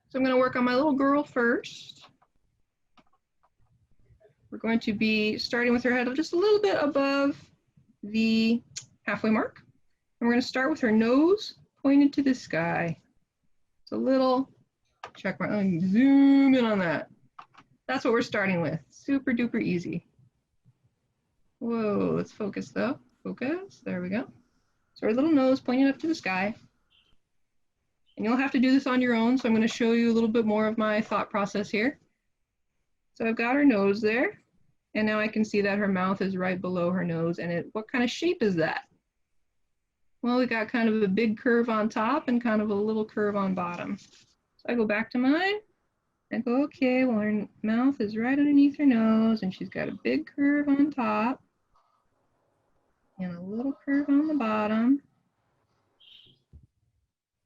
So I'm going to work on my little girl first. We're going to be starting with her head just a little bit above the halfway mark. And we're going to start with her nose pointed to the sky. It's a little, check my, zoom in on that. That's what we're starting with. Super duper easy. Whoa, let's focus though. Focus, there we go. So our little nose pointing up to the sky. And you'll have to do this on your own, so I'm going to show you a little bit more of my thought process here. So I've got her nose there, and now I can see that her mouth is right below her nose, and what kind of shape is that? Well, we got kind of a big curve on top and kind of a little curve on bottom. So I go back to mine, and go, okay, well her mouth is right underneath her nose, and she's got a big curve on top, and a little curve on the bottom.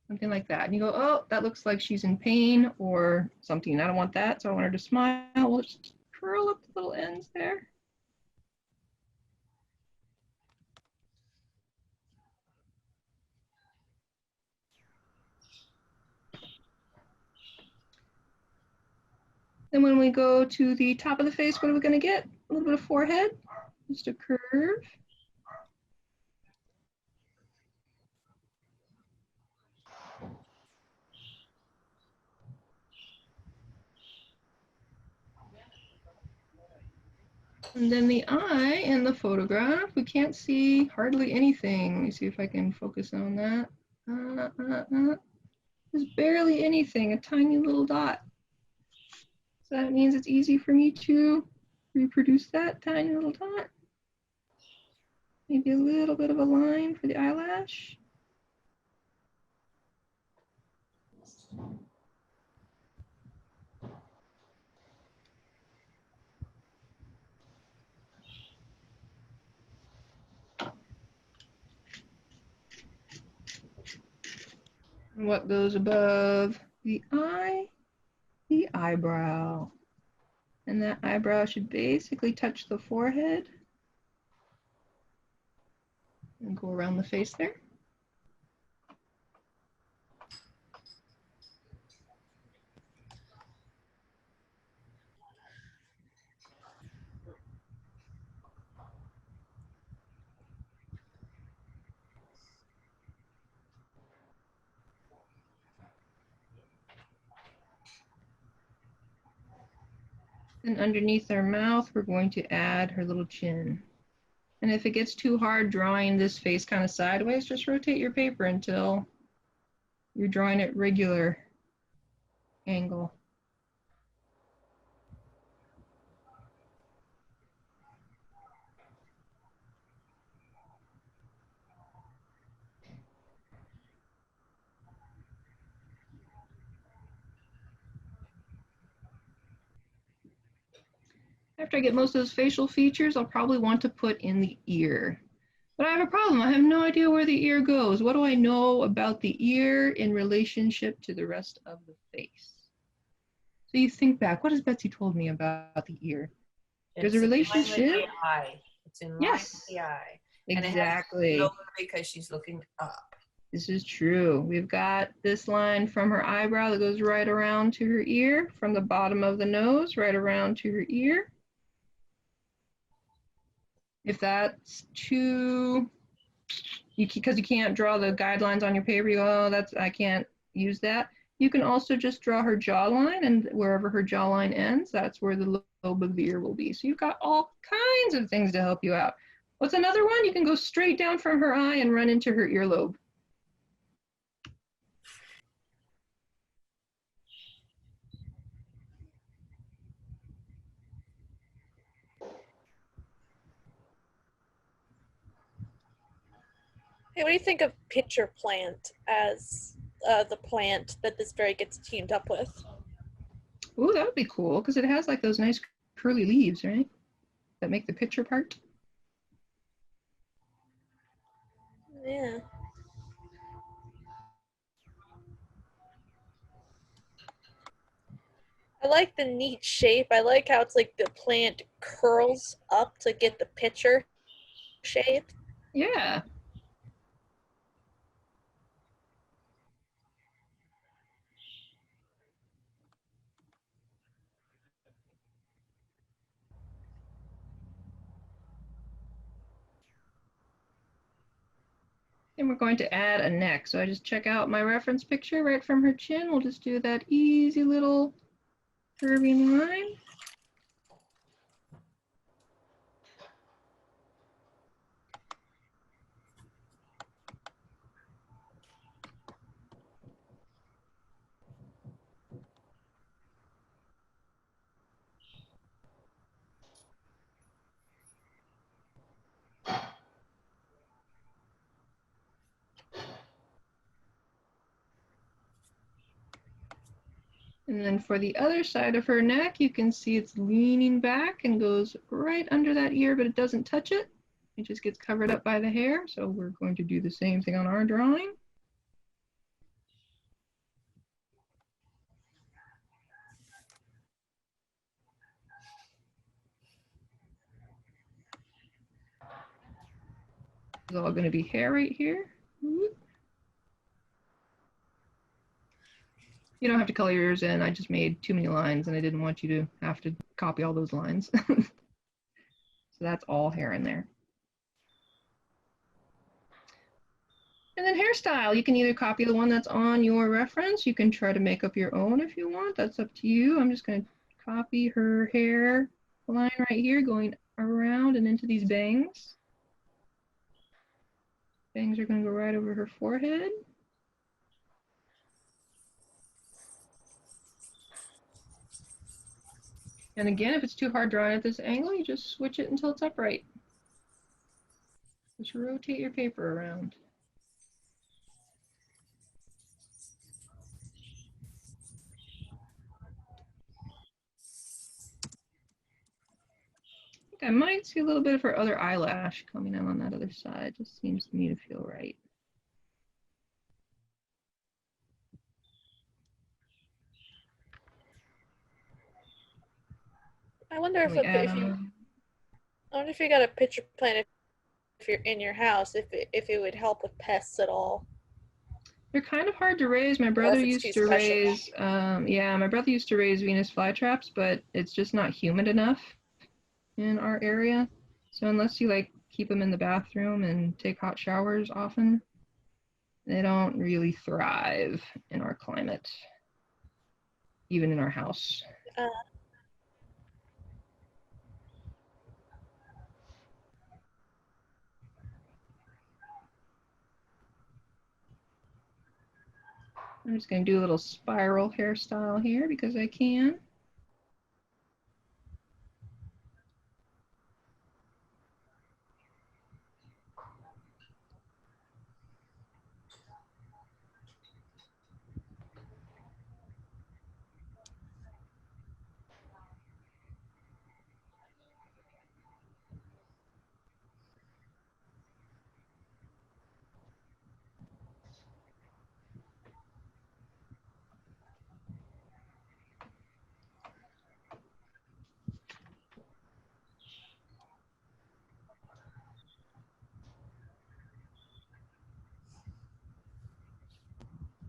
Something like that. And you go, oh, that looks like she's in pain or something. I don't want that, so I want her to smile. We'll just curl up the little ends there. Then when we go to the top of the face, what are we going to get? A little bit of forehead, just a curve. And then the eye in the photograph, we can't see hardly anything. Let me see if I can focus on that. There's barely anything, a tiny little dot. So that means it's easy for me to reproduce that tiny little dot. Maybe a little bit of a line for the eyelash. And what goes above the eye? The eyebrow. And that eyebrow should basically touch the forehead and go around the face there. And underneath her mouth, we're going to add her little chin. And if it gets too hard drawing this face kind of sideways, just rotate your paper until you're drawing at regular angle. After I get most of those facial features, I'll probably want to put in the ear. But I have a problem. I have no idea where the ear goes. What do I know about the ear in relationship to the rest of the face? So you think back, what has Betsy told me about the ear? There's a relationship. In line with the eye. It's in line with the eye. Exactly. And it has because she's looking up. This is true. We've got this line from her eyebrow that goes right around to her ear, from the bottom of the nose right around to her ear. If that's too, because you can't draw the guidelines on your paper, you go, oh, I can't use that. You can also just draw her jawline, and wherever her jawline ends, that's where the lobe of the ear will be. So you've got all kinds of things to help you out. What's another one? You can go straight down from her eye and run into her earlobe. Hey, what do you think of pitcher plant as the plant that this fairy gets teamed up with? Ooh, that would be cool, because it has like those nice curly leaves, right? That make the pitcher part. Yeah. I like the neat shape. I like how it's like the plant curls up to get the pitcher shape. Yeah. we're going to add a neck. So I just check out my reference picture right from her chin. We'll just do that easy little curving line. And then for the other side of her neck, you can see it's leaning back and goes right under that ear, but it doesn't touch it. It just gets covered up by the hair. So we're going to do the same thing on our drawing. It's all going to be hair right here. You don't have to color yours in. I just made too many lines and I didn't want you to have to copy all those lines. So that's all hair in there. And then hairstyle, you can either copy the one that's on your reference. You can try to make up your own if you want. That's up to you. I'm just going to copy her hair line right here going around and into these bangs. Bangs are going to go right over her forehead. And again, if it's too hard drawing at this angle, you just switch it until it's upright. Just rotate your paper around. I think I might see a little bit of her other eyelash coming in on that other side. Just seems to me to feel right. I wonder if you got a picture plan if you're in your house, if it would help with pests at all. They're kind of hard to raise. My brother used to raise, my brother used to raise Venus flytraps, but it's just not humid enough in our area. So unless you like keep them in the bathroom and take hot showers often, they don't really thrive in our climate, even in our house. I'm just going to do a little spiral hairstyle here because I can.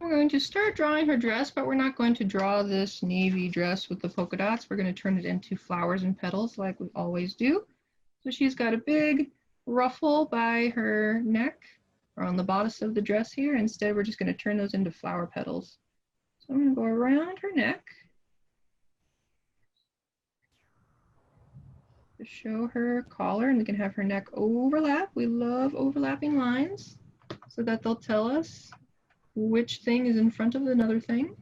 We're going to start drawing her dress, but we're not going to draw this navy dress with the polka dots. We're going to turn it into flowers and petals like we always do. So she's got a big ruffle by her neck or on the bodice of the dress here. Instead, we're just going to turn those into flower petals. So I'm going to go around her neck to show her collar, and we can have her neck overlap. We love overlapping lines so that they'll tell us which thing is in front of another thing.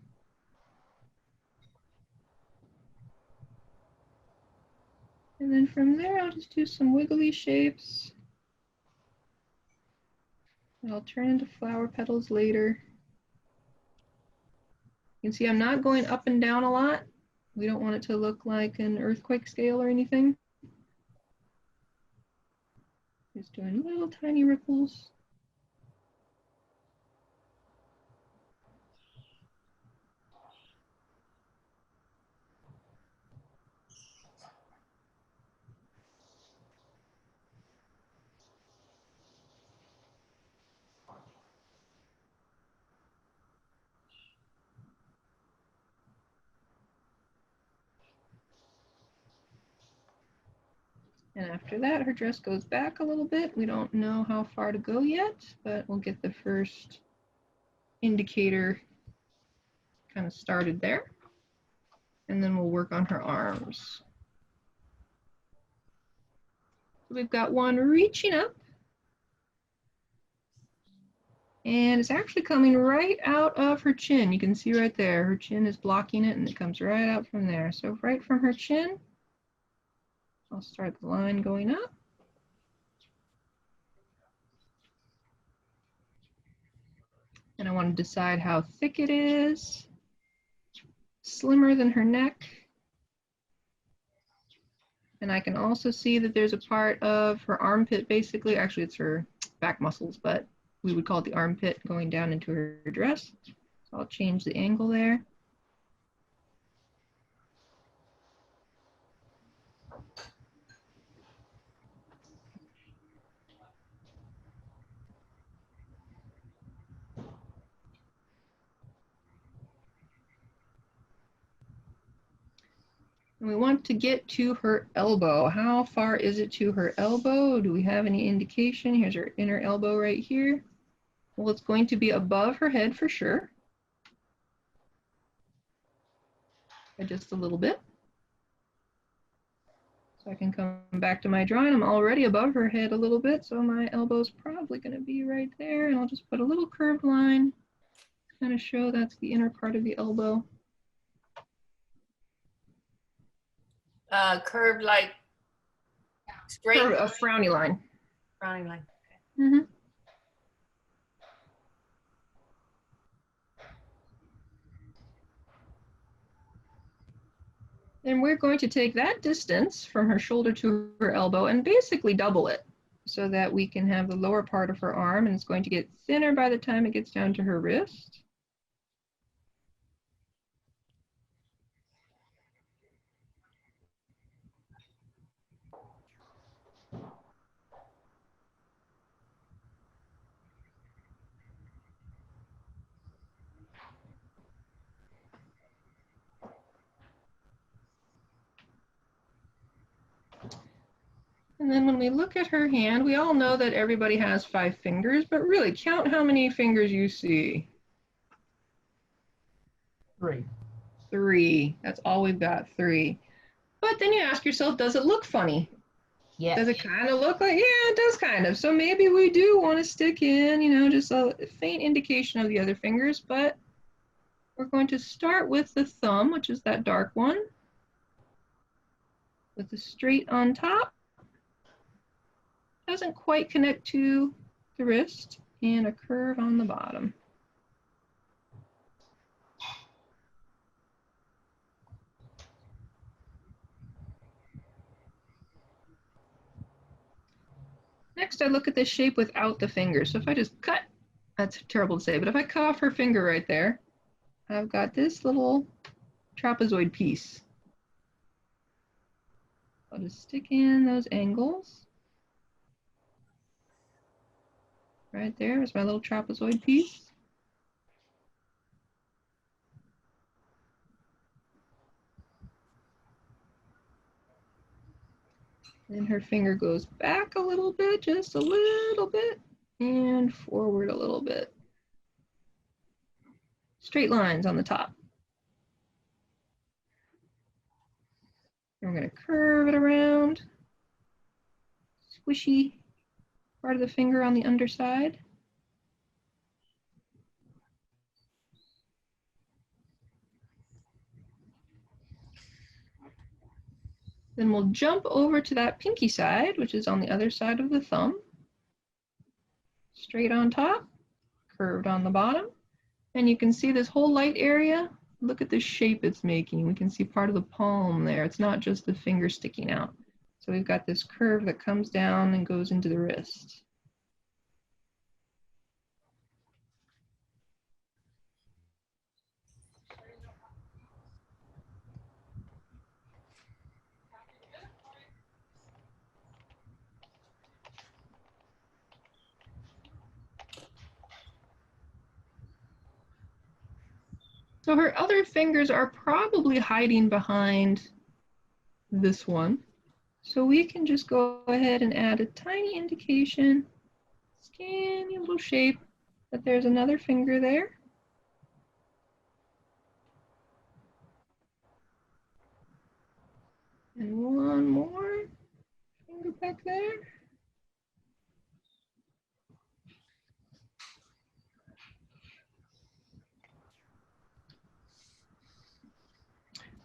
And then from there, I'll just do some wiggly shapes. And I'll turn into flower petals later. You can see I'm not going up and down a lot. We don't want it to look like an earthquake scale or anything. Just doing little tiny ripples. And after that, her dress goes back a little bit. We don't know how far to go yet, but we'll get the first indicator kind of started there. And then we'll work on her arms. So we've got one reaching up. And it's actually coming right out of her chin. You can see right there, her chin is blocking it and it comes right out from there. So right from her chin, I'll start the line going up. And I want to decide how thick it is. Slimmer than her neck. And I can also see that there's a part of her armpit, basically. Actually, it's her back muscles, but we would call it the armpit going down into her dress. So I'll change the angle there. And we want to get to her elbow. How far is it to her elbow? Do we have any indication? Here's her inner elbow right here. Well, it's going to be above her head for sure. By just a little bit. So I can come back to my drawing. I'm already above her head a little bit, so my elbow's probably going to be right there. And I'll just put a little curved line to kind of show that's the inner part of the elbow. Curved like straight. A frowny line. Frowny line. Okay. Mm-hmm. And we're going to take that distance from her shoulder to her elbow and basically double it so that we can have the lower part of her arm, and it's going to get thinner by the time it gets down to her wrist. And then when we look at her hand, we all know that everybody has 5 fingers, but really count how many fingers you see. 3. 3. That's all we've got, 3. But then you ask yourself, does it look funny? Yeah. Does it kind of look like, yeah, it does kind of. So maybe we do want to stick in, you know, just a faint indication of the other fingers, but we're going to start with the thumb, which is that dark one, with the straight on top. Doesn't quite connect to the wrist, and a curve on the bottom. Next, I look at this shape without the fingers. So if I just cut, that's terrible to say, but if I cut off her finger right there, I've got this little trapezoid piece. I'll just stick in those angles. Right there is my little trapezoid piece. Then her finger goes back a little bit, just a little bit, and forward a little bit. Straight lines on the top. And we're going to curve it around. Squishy part of the finger on the underside. Then we'll jump over to that pinky side, which is on the other side of the thumb. Straight on top, curved on the bottom. And you can see this whole light area. Look at the shape it's making. We can see part of the palm there. It's not just the finger sticking out. So we've got this curve that comes down and goes into the wrist. So her other fingers are probably hiding behind this one. So we can just go ahead and add a tiny indication, skinny little shape, that there's another finger there. And one more finger back there.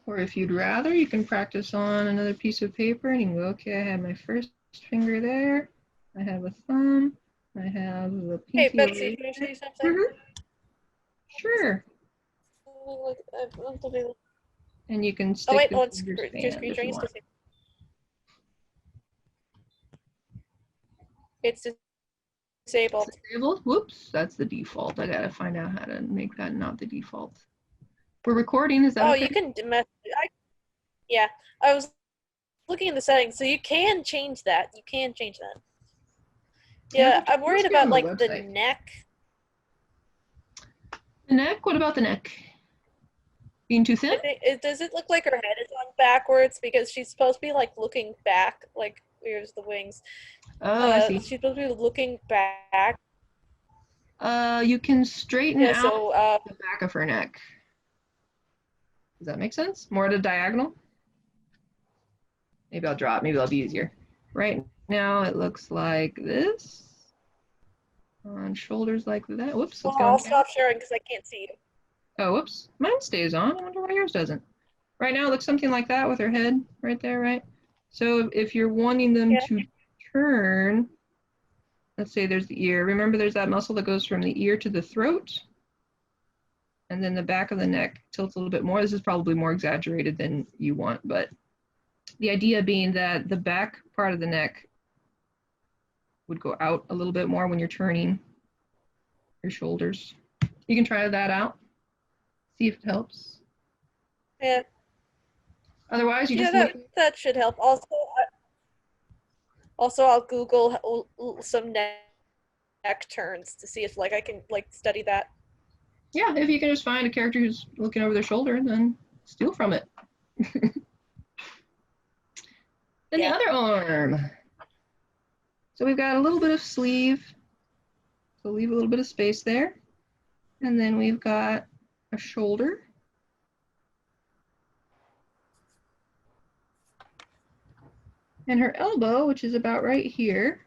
Or if you'd rather, you can practice on another piece of paper and you can go, okay, I have my first finger there. I have a thumb. I have the Hey, pinky. Betsy, can I show you something? Sure. And you can stick Oh wait, the on fingers two fanned screen if you drains. want. It's disabled. Disabled? Whoops, that's the default. I gotta find out how to make that not the default. We're recording, is that Oh, okay? you can yeah, I was looking in the settings, so you can change that. You can change that. Yeah, I'm worried about like the neck. The neck? What about the neck? Being too thin? Does it look like her head is on backwards because she's supposed to be like looking back, like here's the wings. Oh, I see. She's supposed to be looking back. You can straighten Yeah, out so the back of her neck. Does that make sense? More at a diagonal? Maybe I'll draw it. Maybe that'll be easier. Right now it looks like this. On shoulders like that. Whoops. well, I'll stop sharing because I can't see you. Oh, whoops. Mine stays on. I wonder why yours doesn't. Right now it looks something like that with her head right there, right? So if you're wanting them to turn, let's say there's the ear. Remember there's that muscle that goes from the ear to the throat. And then the back of the neck tilts a little bit more. This is probably more exaggerated than you want, but the idea being that the back part of the neck would go out a little bit more when you're turning your shoulders. You can try that out. See if it helps. Yeah. Otherwise, you just that should help. Also, I'll Google some neck turns to see if like I can like study that. Yeah, if you can just find a character who's looking over their shoulder, then steal from it. Then the other arm. So we've got a little bit of sleeve. So leave a little bit of space there. And then we've got a shoulder. And her elbow, which is about right here,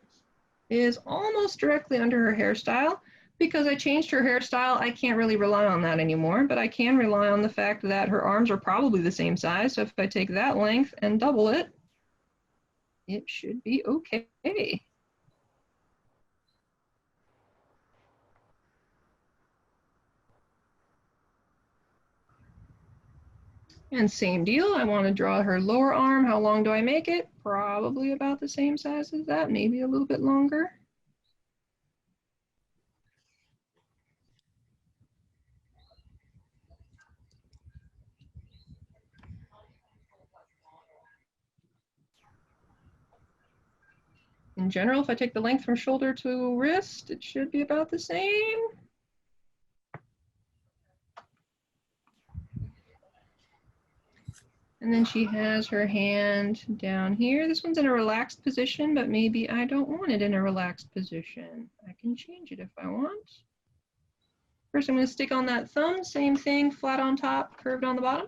is almost directly under her hairstyle. Because I changed her hairstyle, I can't really rely on that anymore, but I can rely on the fact that her arms are probably the same size. So if I take that length and double it, it should be okay. And same deal, I want to draw her lower arm. How long do I make it? Probably about the same size as that, maybe a little bit longer. In general, if I take the length from shoulder to wrist, it should be about the same. And then she has her hand down here. This one's in a relaxed position, but maybe I don't want it in a relaxed position. I can change it if I want. First, I'm going to stick on that thumb. Same thing, flat on top, curved on the bottom.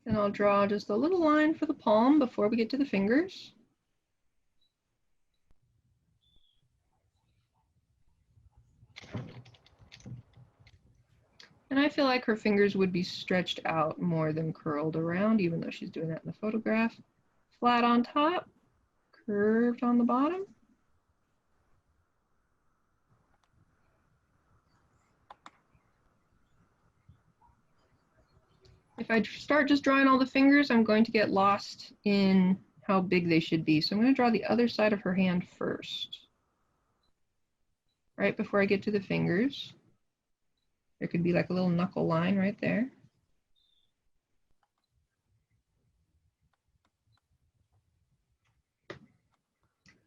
And I'll draw just a little line for the palm before we get to the fingers. And I feel like her fingers would be stretched out more than curled around, even though she's doing that in the photograph. Flat on top, curved on the bottom. If I start just drawing all the fingers, I'm going to get lost in how big they should be. So I'm going to draw the other side of her hand first. Right before I get to the fingers. There could be like a little knuckle line right there.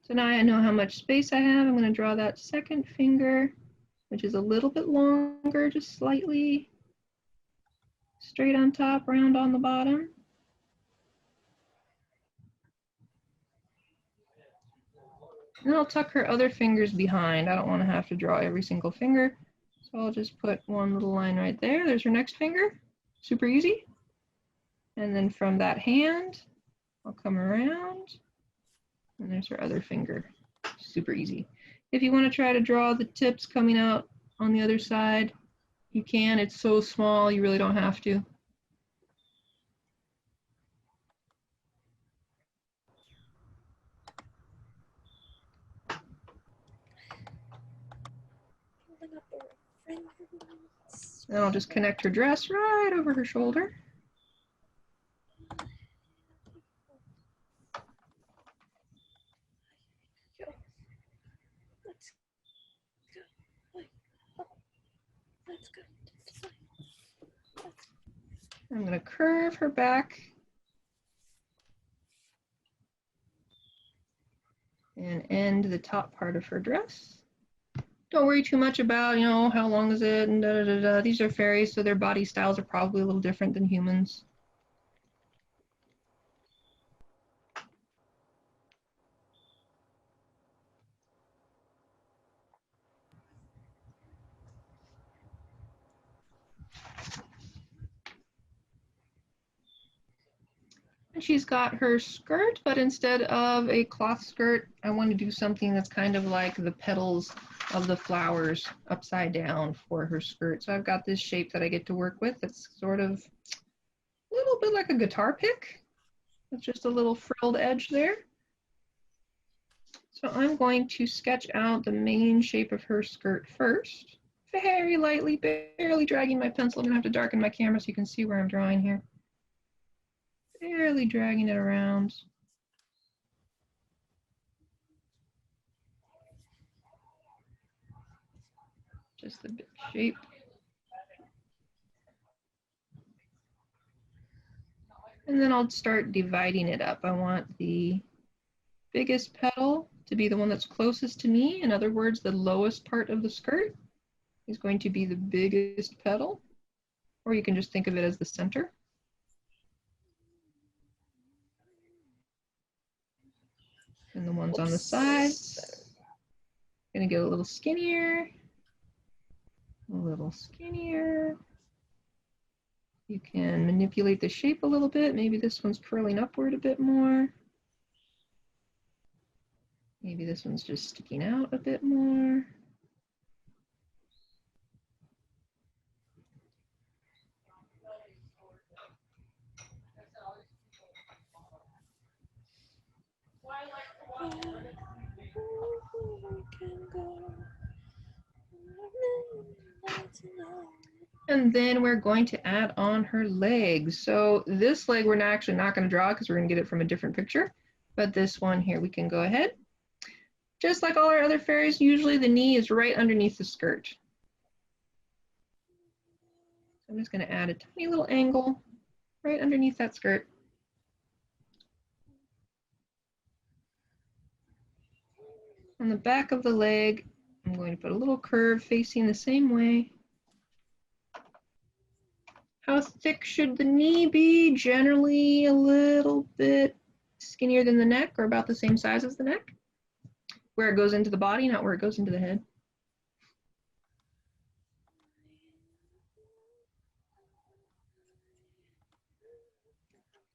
So now I know how much space I have. I'm going to draw that second finger, which is a little bit longer, just slightly straight on top, round on the bottom. And I'll tuck her other fingers behind. I don't want to have to draw every single finger. So I'll just put one little line right there. There's her next finger. Super easy. And then from that hand, I'll come around. And there's her other finger. Super easy. If you want to try to draw the tips coming out on the other side, you can. It's so small, you really don't have to. Then I'll just connect her dress right over her shoulder. I'm going to curve her back and end the top part of her dress. Don't worry too much about, how long is it and da da da da. These are fairies, so their body styles are probably a little different than humans. And she's got her skirt, but instead of a cloth skirt, I want to do something that's kind of like the petals of the flowers upside down for her skirt. So I've got this shape that I get to work with. It's sort of a little bit like a guitar pick. It's just a little frilled edge there. So I'm going to sketch out the main shape of her skirt first. Very lightly, barely dragging my pencil. I'm gonna have to darken my camera so you can see where I'm drawing here. Barely dragging it around. Just a bit shape. And then I'll start dividing it up. I want the biggest petal to be the one that's closest to me. In other words, the lowest part of the skirt is going to be the biggest petal, or you can just think of it as the center. And the ones on the sides, gonna get a little skinnier, a little skinnier. You can manipulate the shape a little bit. Maybe this one's curling upward a bit more. Maybe this one's just sticking out a bit more. And then we're going to add on her legs. So this leg we're actually not going to draw because we're going to get it from a different picture. But this one here, we can go ahead. Just like all our other fairies, usually the knee is right underneath the skirt. So I'm just going to add a tiny little angle right underneath that skirt. On the back of the leg, I'm going to put a little curve facing the same way. How thick should the knee be? Generally a little bit skinnier than the neck, or about the same size as the neck. Where it goes into the body, not where it goes into the head.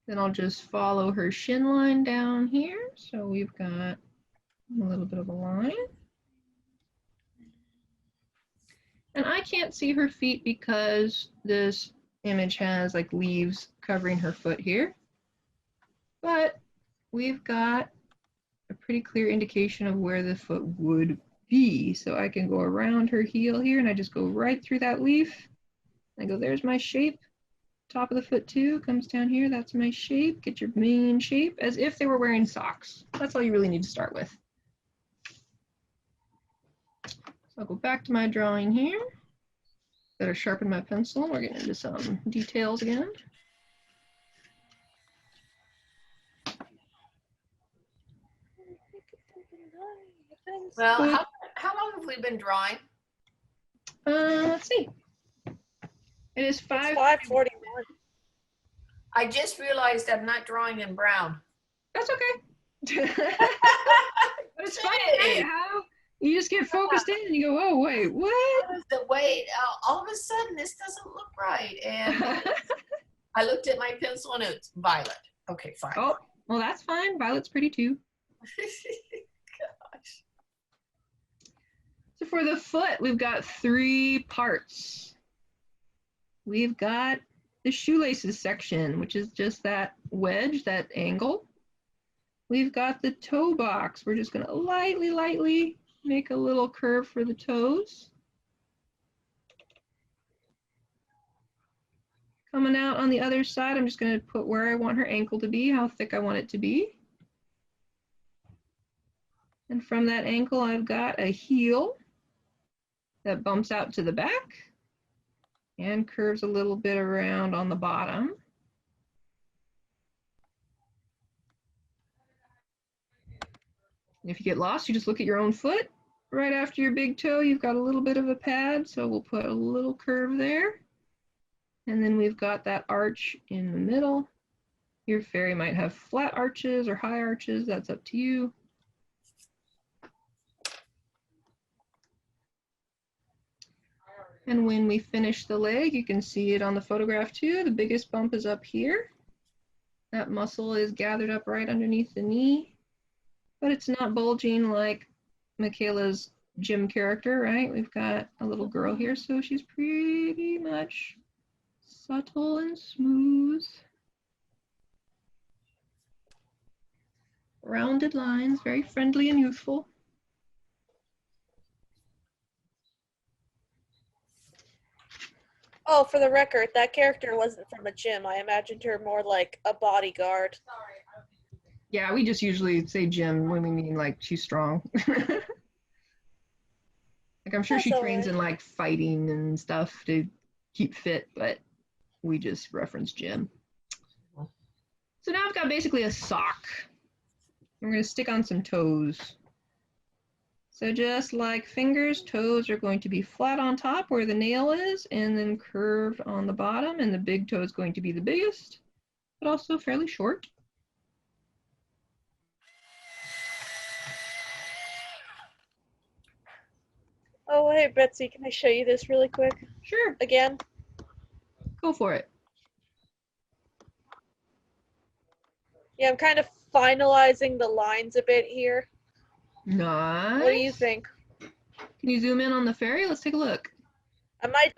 Then I'll just follow her shin line down here. So we've got a little bit of a line. And I can't see her feet because this image has like leaves covering her foot here. But we've got a pretty clear indication of where the foot would be. So I can go around her heel here and I just go right through that leaf. I go, there's my shape. Top of the foot too, comes down here, that's my shape. Get your main shape as if they were wearing socks. That's all you really need to start with. So I'll go back to my drawing here. Better sharpen my pencil. We're getting into some details again. Well, how long have we been drawing? Let's see. It is It's 5:41. 5:41. I just realized I'm not drawing in brown. That's okay. But it's funny, Hey. right? How you just get focused in and you go, oh, wait, what? The way all of a sudden this doesn't look right, and I looked at my pencil and it's violet. Okay, fine. Oh, well, that's fine. Violet's pretty too. Gosh. So for the foot, we've got 3 parts. We've got the shoelaces section, which is just that wedge, that angle. We've got the toe box. We're just going to lightly make a little curve for the toes. Coming out on the other side, I'm just going to put where I want her ankle to be, how thick I want it to be. And from that ankle, I've got a heel that bumps out to the back and curves a little bit around on the bottom. If you get lost, you just look at your own foot. Right after your big toe, you've got a little bit of a pad, so we'll put a little curve there. And then we've got that arch in the middle. Your fairy might have flat arches or high arches, that's up to you. And when we finish the leg, you can see it on the photograph too. The biggest bump is up here. That muscle is gathered up right underneath the knee, but it's not bulging like Michaela's gym character, right? We've got a little girl here, so she's pretty much subtle and smooth. Rounded lines, very friendly and youthful. Oh, for the record, that character wasn't from a gym. I imagined her more like a bodyguard. Yeah, we just usually say gym when we mean like she's strong. Like I'm sure That's she all trains right. in like fighting and stuff to keep fit, but we just reference gym. So now I've got basically a sock. I'm going to stick on some toes. So just like fingers, toes are going to be flat on top where the nail is and then curved on the bottom, and the big toe is going to be the biggest, but also fairly short. Oh, hey, Betsy, can I show you this really quick? Sure, Again? go for it. Yeah, I'm kind of finalizing the lines a bit here. Nice. What do you think? Can you zoom in on the fairy? Let's take a look. I might.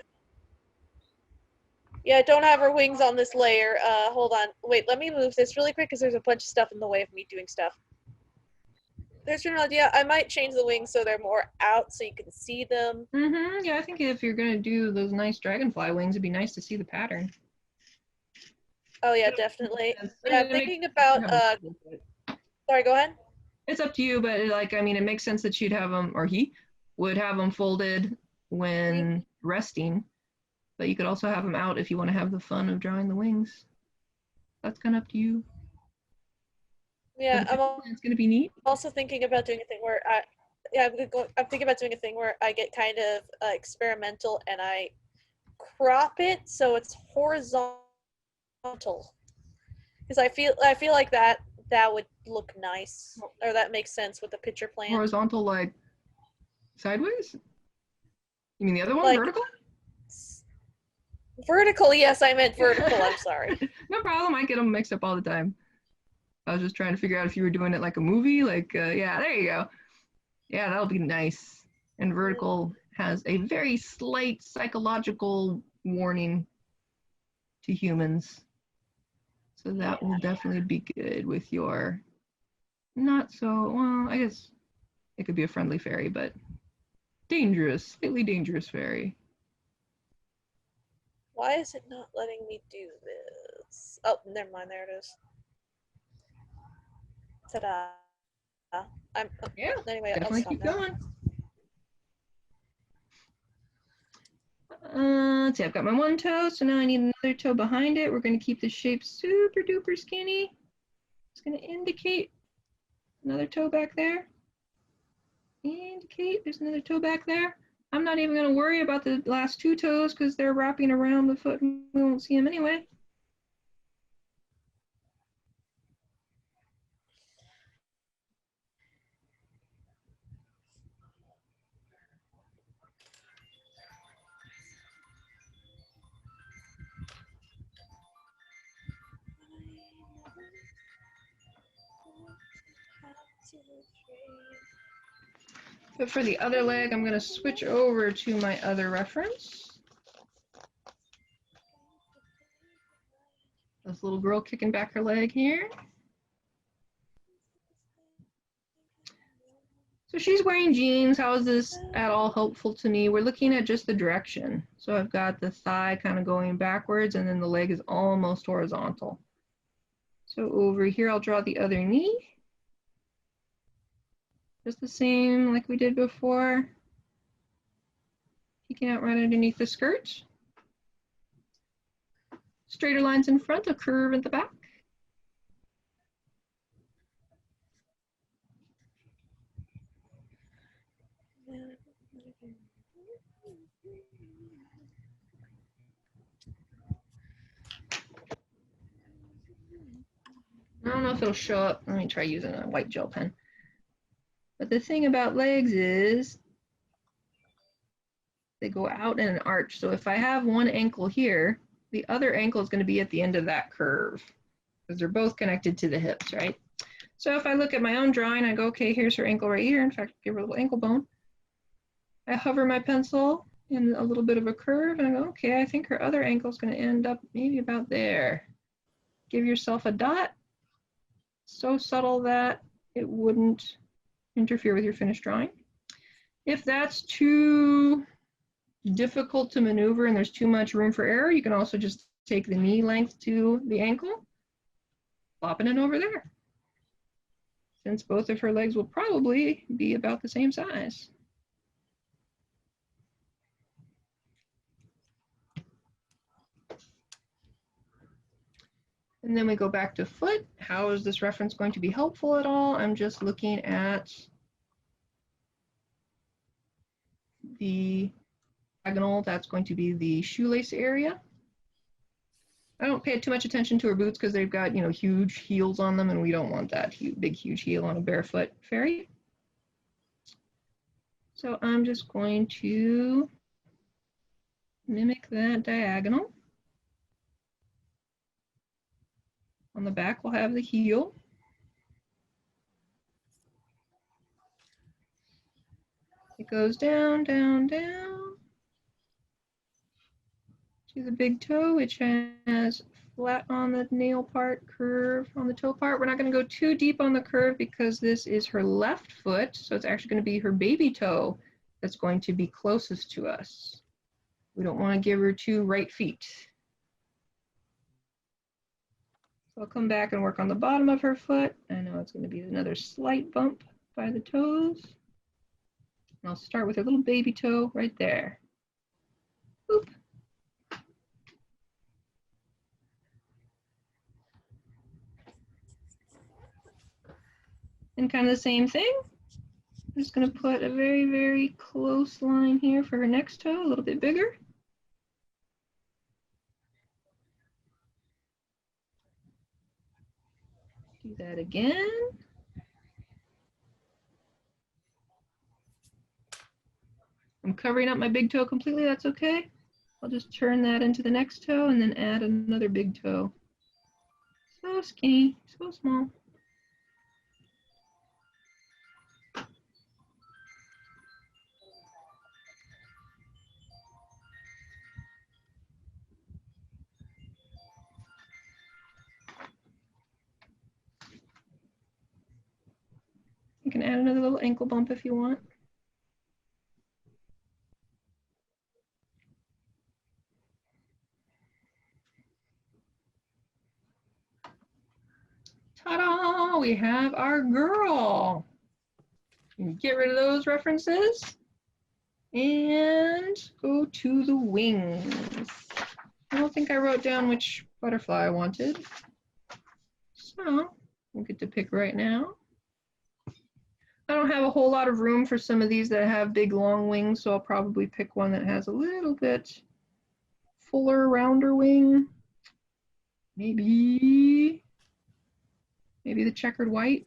Yeah, I don't have her wings on this layer. Hold on. Wait, let me move this really quick because there's a bunch of stuff in the way of me doing stuff. There's an idea. I might change the wings so they're more out so you can see them. Yeah, I think if you're going to do those nice dragonfly wings, it'd be nice to see the pattern. Oh, yeah, definitely. Yes. Yeah, I'm thinking about, sorry, go ahead. It's up to you, but like, I mean, it makes sense that she'd have them, or he would have them folded when resting, but you could also have them out if you want to have the fun of drawing the wings. That's kind of up to you. Yeah, It's going to be neat. also thinking about doing a thing where I'm thinking about doing a thing where I get kind of experimental and I crop it so it's horizontal. Because I feel like that would look nice, or that makes sense with the picture plan. Horizontal, like sideways? You mean the other one, Like, vertical? Vertical, yes, I meant vertical. I'm sorry. No problem. I get them mixed up all the time. I was just trying to figure out if you were doing it like a movie. Like, yeah, there you go. Yeah, that'll be nice. And vertical has a very slight psychological warning to humans. So that will definitely be good with your not so, well, I guess it could be a friendly fairy, but dangerous, slightly dangerous fairy. Why is it not letting me do this? Oh, never mind. There it is. Ta-da. Yeah, anyway, definitely I'll stop keep now. going. Let's see, I've got my one toe, so now I need another toe behind it. We're going to keep the shape super duper skinny. It's going to indicate another toe back there. indicate there's another toe back there. I'm not even going to worry about the last two toes because they're wrapping around the foot and we won't see them anyway. But for the other leg, I'm going to switch over to my other reference. This little girl kicking back her leg here. So she's wearing jeans. How is this at all helpful to me? We're looking at just the direction. So I've got the thigh kind of going backwards and then the leg is almost horizontal. So over here, I'll draw the other knee. Just the same like we did before. Peeking out right underneath the skirt. Straighter lines in front, a curve at the back. I don't know if it'll show up. Let me try using a white gel pen. But the thing about legs is they go out in an arch. So if I have one ankle here, the other ankle is going to be at the end of that curve because they're both connected to the hips, right? So if I look at my own drawing, I go, okay, here's her ankle right here. In fact, give her a little ankle bone. I hover my pencil in a little bit of a curve and I go, okay, I think her other ankle is going to end up maybe about there. Give yourself a dot. So subtle that it wouldn't interfere with your finished drawing. If that's too difficult to maneuver and there's too much room for error, you can also just take the knee length to the ankle, plopping it over there. Since both of her legs will probably be about the same size. And then we go back to foot. How is this reference going to be helpful at all? I'm just looking at the diagonal. That's going to be the shoelace area. I don't pay too much attention to her boots because they've got, huge heels on them and we don't want that big, huge heel on a barefoot fairy. So I'm just going to mimic that diagonal. On the back, we'll have the heel. It goes down, down, down to the big toe, which has flat on the nail part, curve on the toe part. We're not going to go too deep on the curve because this is her left foot, so it's actually going to be her baby toe that's going to be closest to us. We don't want to give her two right feet. So I'll come back and work on the bottom of her foot. I know it's going to be another slight bump by the toes. And I'll start with her little baby toe right there. Boop. And kind of the same thing. I'm just going to put a very, very close line here for her next toe, a little bit bigger. Do that again. I'm covering up my big toe completely, that's okay. I'll just turn that into the next toe and then add another big toe. So skinny, so small. You can add another little ankle bump if you want. Ta-da! We have our girl. Get rid of those references and go to the wings. I don't think I wrote down which butterfly I wanted. So we'll get to pick right now. I don't don't have a whole lot of room for some of these that have big long wings, so I'll probably pick one that has a little bit fuller, rounder wing. Maybe the checkered white.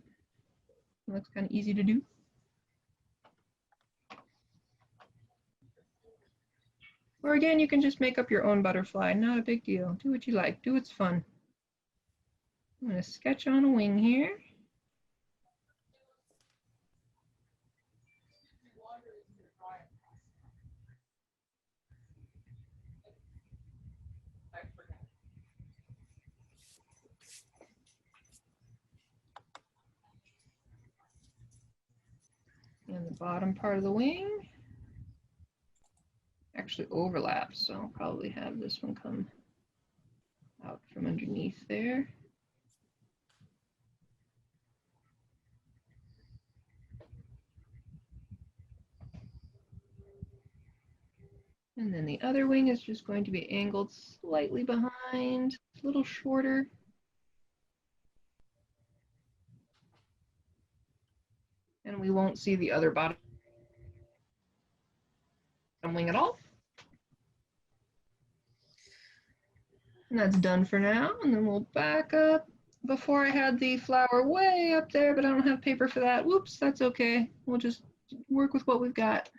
That's kind of easy to do. Or again, you can just make up your own butterfly. Not a big deal. Do what you like. Do what's fun. I'm going to sketch on a wing here. And the bottom part of the wing actually overlaps, so I'll probably have this one come out from underneath there. And then the other wing is just going to be angled slightly behind, a little shorter. And we won't see the other bottom wing at all. And that's done for now. And then we'll back up. Before I had the flower way up there, but I don't have paper for that. Whoops, that's okay. We'll just work with what we've got.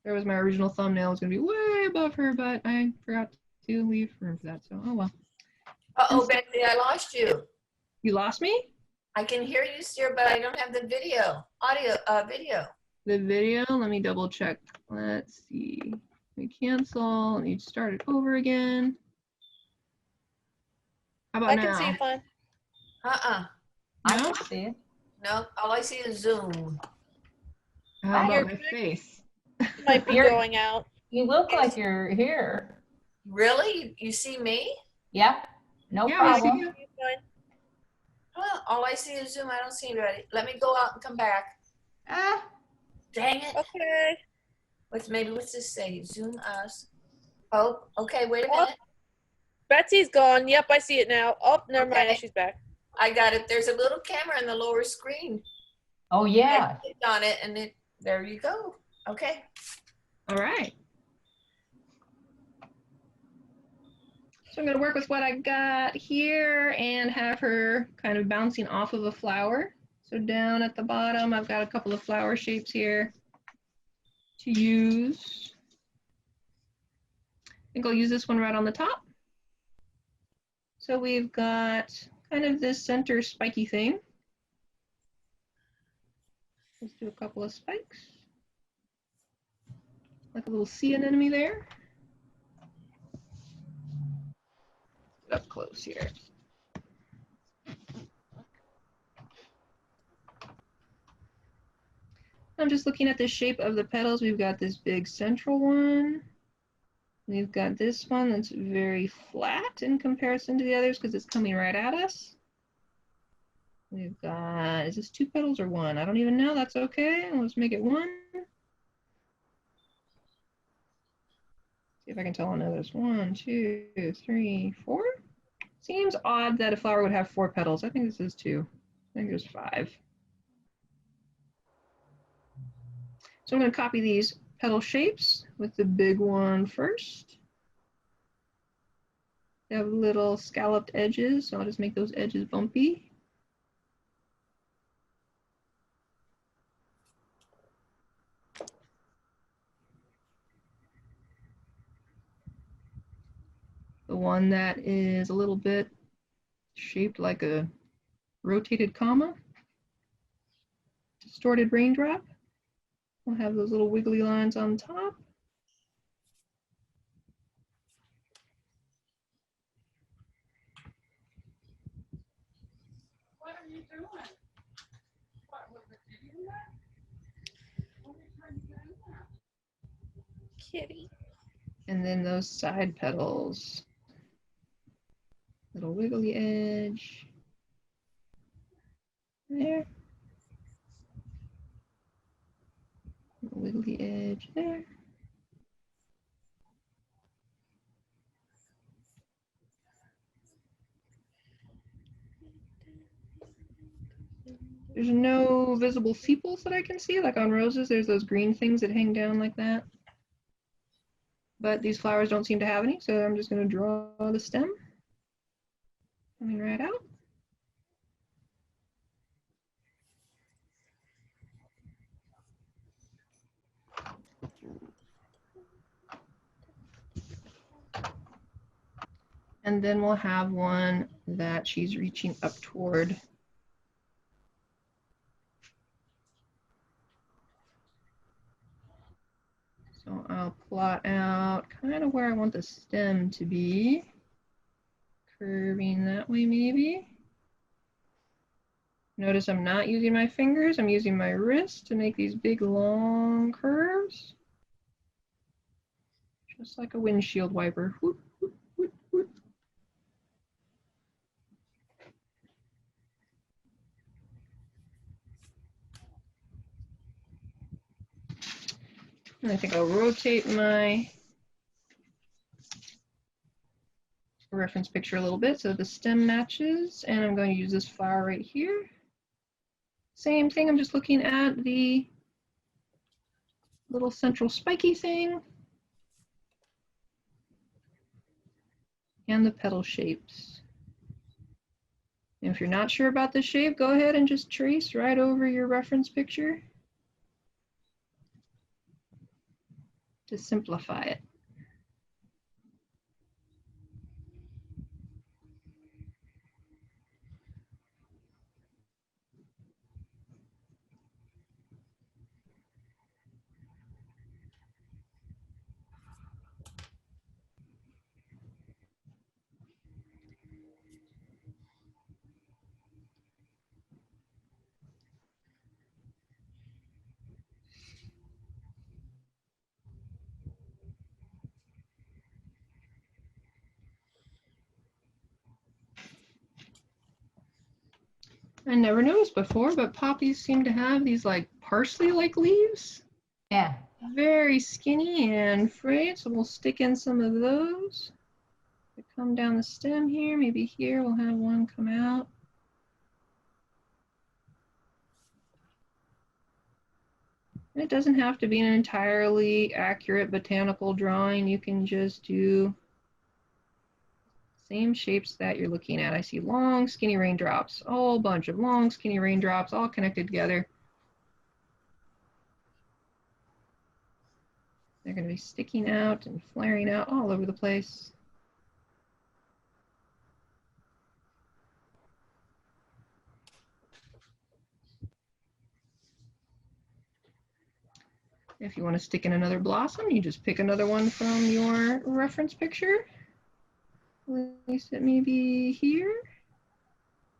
There was my original thumbnail. It's going to be way above her, but I forgot to leave room for that. So, oh well. Uh-oh, Betsy, I lost you. You lost me? I can hear you still, but I don't have the video, video. The video, let me double check. Let's see. We cancel. Let me start it over again. How about I now? can see you fine. No? I can see it. No, all I see is Zoom. How about You're my good. face? Might be You're- going out. You look like you're here. Really? You see me? Yep. No Yeah, we see problem. you. You're fine. Huh, all I see is Zoom. I don't see anybody. Let me go out and come back. Ah, Dang it. Okay. What's this say? Zoom us. Oh, okay, wait a Oh. minute. Betsy's gone. Yep, I see it now. Oh, never mind. Okay. She's back. I got it. There's a little camera in the lower screen. oh I yeah. clicked on it and there you go. Okay. All right. So I'm going to work with what I got here and have her kind of bouncing off of a flower. So down at the bottom, I've got a couple of flower shapes here to use. I think I'll use this one right on the top. So we've got kind of this center spiky thing. Let's do a couple of spikes. Like a little sea anemone there. Get up close here. I'm just looking at the shape of the petals. We've got this big central one. We've got this one that's very flat in comparison to the others because it's coming right at us. We've got, is this 2 petals or 1? I don't even know. That's okay. Let's make it 1. See if I can tell on others. 1, 2, 3, 4. Seems odd that a flower would have 4 petals. I think this is 2. I think there's 5. So I'm going to copy these petal shapes with the big one first. They have little scalloped edges, so I'll just make those edges bumpy. The one that is a little bit shaped like a rotated comma, distorted raindrop. We'll have those little wiggly lines on top. What are you doing? What was it? Did you do that? Kitty. And then those side petals. Little wiggly edge. There. Little wiggly edge there. There's no visible sepals that I can see, like on roses, there's those green things that hang down like that. But these flowers don't seem to have any, so I'm just going to draw the stem. Coming right out. And then we'll have one that she's reaching up toward. So I'll plot out kind of where I want the stem to be. Curving that way maybe. Notice I'm not using my fingers, I'm using my wrist to make these big long curves. Just like a windshield wiper. Whoop, whoop, whoop, whoop. And I think I'll rotate my reference picture a little bit so the stem matches, and I'm going to use this flower right here. Same thing, I'm just looking at the little central spiky thing and the petal shapes. And if you're not sure about the shape, go ahead and just trace right over your reference picture to simplify it. I never noticed before, but poppies seem to have these like parsley-like leaves. Yeah. Very skinny and frayed, so we'll stick in some of those. Come down the stem here, maybe here we'll have one come out. And it doesn't have to be an entirely accurate botanical drawing. You can just do same shapes that you're looking at. I see long, skinny raindrops, a whole bunch of long, skinny raindrops all connected together. They're going to be sticking out and flaring out all over the place. If you want to stick in another blossom, you just pick another one from your reference picture. Place it maybe here.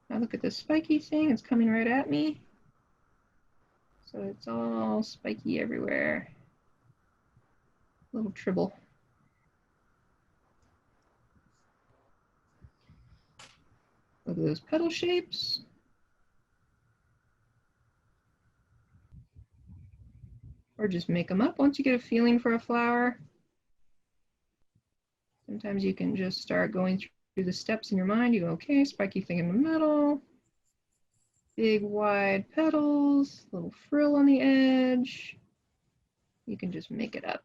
Now look at this spiky thing, it's coming right at me. So it's all spiky everywhere. Little tribble. Look at those petal shapes. Or just make them up once you get a feeling for a flower. Sometimes you can just start going through the steps in your mind. You go, okay, spiky thing in the middle, big wide petals, little frill on the edge. You can just make it up.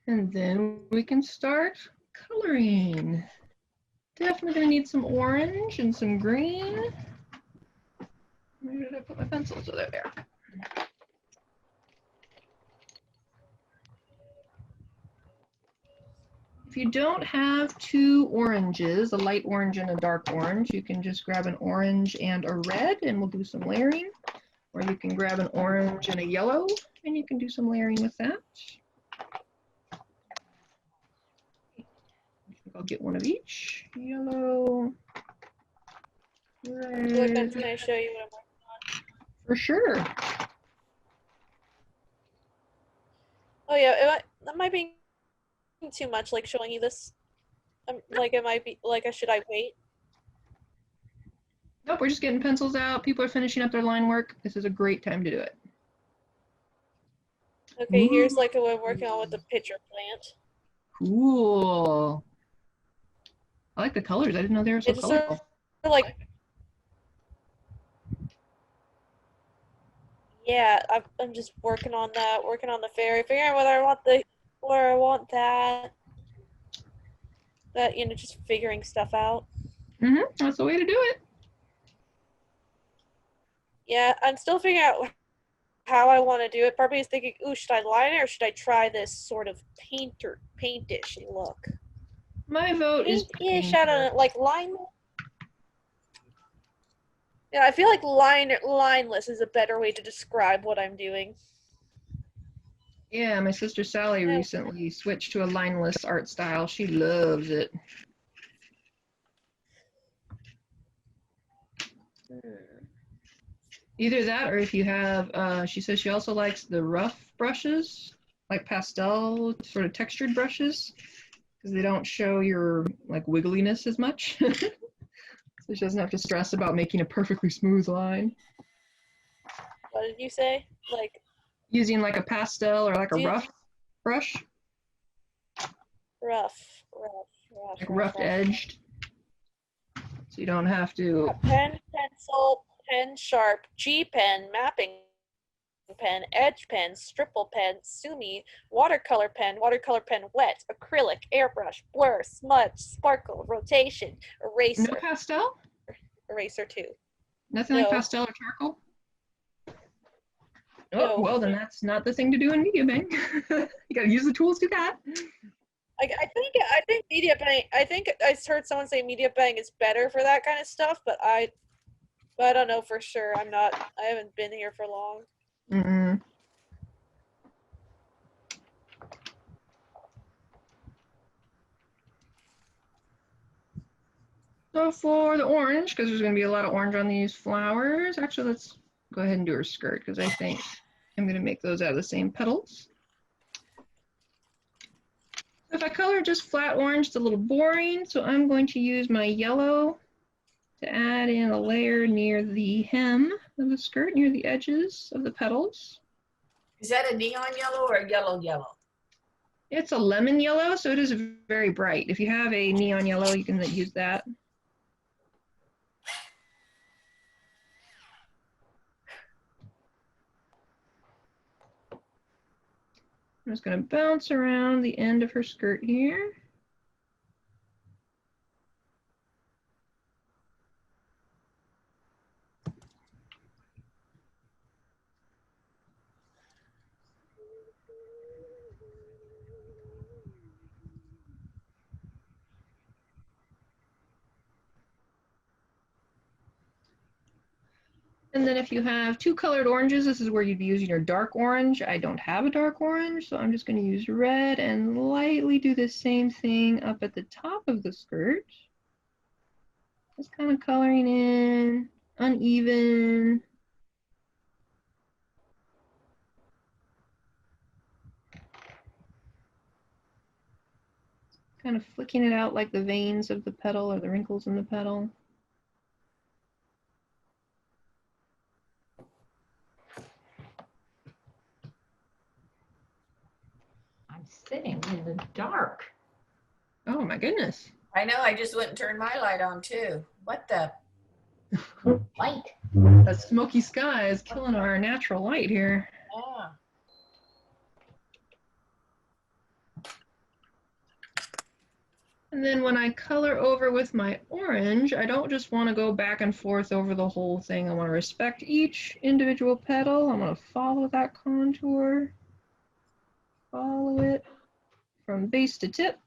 And then we can start coloring. Definitely gonna need some orange and some green. Where did I put my pencils? Oh, they're there. If you don't have two oranges, a light orange and a dark orange, you can just grab an orange and a red and we'll do some layering. Or you can grab an orange and a yellow and you can do some layering with that. I'll get one of each. Yellow, red. Can I show you what I'm working on? For sure. Oh yeah, that might be too much, like showing you this. Like it might be like, should I wait? Nope, we're just getting pencils out. People are finishing up their line work. This is a great time to do it. Okay, Ooh. here's like what I'm working on with the pitcher plant. Cool. I like the colors. I didn't know they were so It's colorful. like, yeah, I'm just working on that, working on the fairy, figuring out whether I want that, just figuring stuff out. That's the way to do it. Yeah, I'm still figuring out how I want to do it. Part of me is thinking, ooh, should I line it or should I try this sort of paintish look? My vote is Paintish, I don't know, like line. Yeah, I feel like lineless is a better way to describe what I'm doing. Yeah, my sister Sally recently switched to a lineless art style. She loves it. Either that or if you have, she says she also likes the rough brushes, like pastel sort of textured brushes, because they don't show your like wiggliness as much. So she doesn't have to stress about making a perfectly smooth line. What did you say? Like Using like a pastel or like a rough brush. Rough. Like rough edged. So you don't have to. Pen, pencil, pen, sharp, G pen, mapping pen, edge pen, stipple pen, sumi, watercolor pen, wet, acrylic, airbrush, blur, smudge, sparkle, rotation, eraser. No pastel? Eraser 2. Nothing like pastel or charcoal? Oh, No. well, then that's not the thing to do in media bank. You got to use the tools to do that. I think media bang. I think I heard someone say media bang is better for that kind of stuff, but I don't know for sure. I haven't been here for long. Mm-mm. So for the orange, because there's going to be a lot of orange on these flowers, actually let's go ahead and do her skirt because I think I'm going to make those out of the same petals. If I color just flat orange, it's a little boring, so I'm going to use my yellow to add in a layer near the hem of the skirt, near the edges of the petals. Is that a neon yellow or a yellow yellow? It's a lemon yellow, so it is very bright. If you have a neon yellow, you can use that. I'm just going to bounce around the end of her skirt here. And then if you have two colored oranges, this is where you'd be using your dark orange. I don't have a dark orange, so I'm just going to use red and lightly do the same thing up at the top of the skirt. Just kind of coloring in, uneven. Kind of flicking it out like the veins of the petal or the wrinkles in the petal. I'm sitting in the dark. Oh my goodness. I know, I just went and turned my light on too. What the? Light. That smoky sky is killing our natural light here. Yeah. And then when I color over with my orange, I don't just want to go back and forth over the whole thing. I want to respect each individual petal. I want to follow that contour. Follow it from base to tip,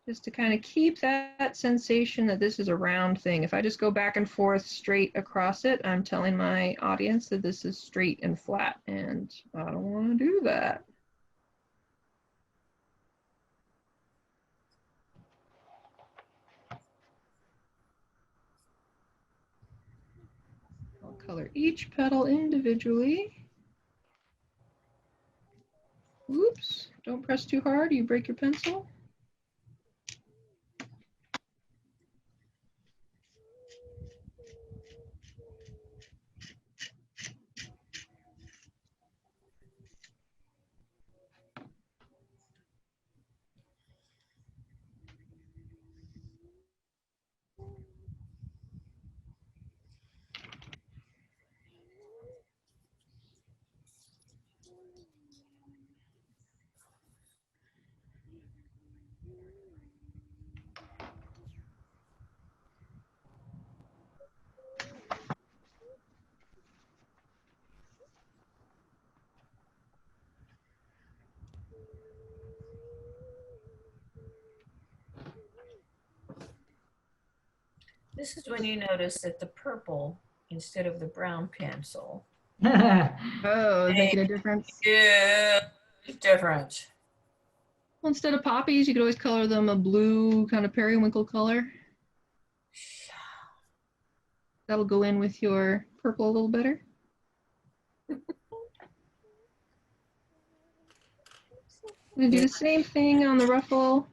just to kind of keep that sensation that this is a round thing. If I just go back and forth straight across it, I'm telling my audience that this is straight and flat, and I don't want to do that. I'll color each petal individually. Oops, don't press too hard, you break your pencil. This is when you notice that the purple instead of the brown pencil. Oh, making a difference. Yeah, it's different. Well, instead of poppies, you could always color them a blue kind of periwinkle color. That'll go in with your purple a little better. I'm gonna do the same thing on the ruffle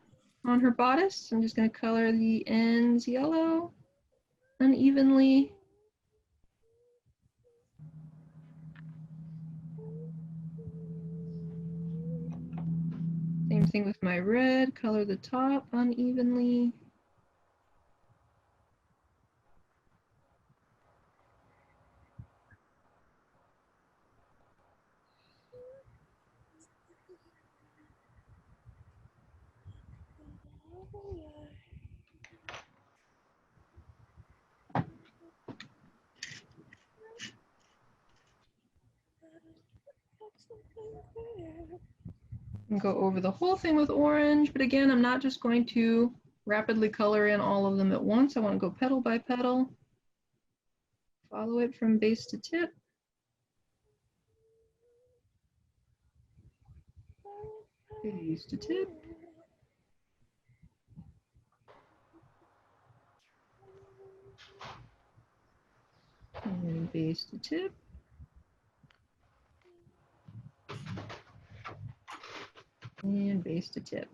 on her bodice. I'm just gonna color the ends yellow unevenly. Same thing with my red, color the top unevenly. And go over the whole thing with orange, but again, I'm not just going to rapidly color in all of them at once. I want to go petal by petal. Follow it from base to tip. Base to tip. And base to tip. And base to tip.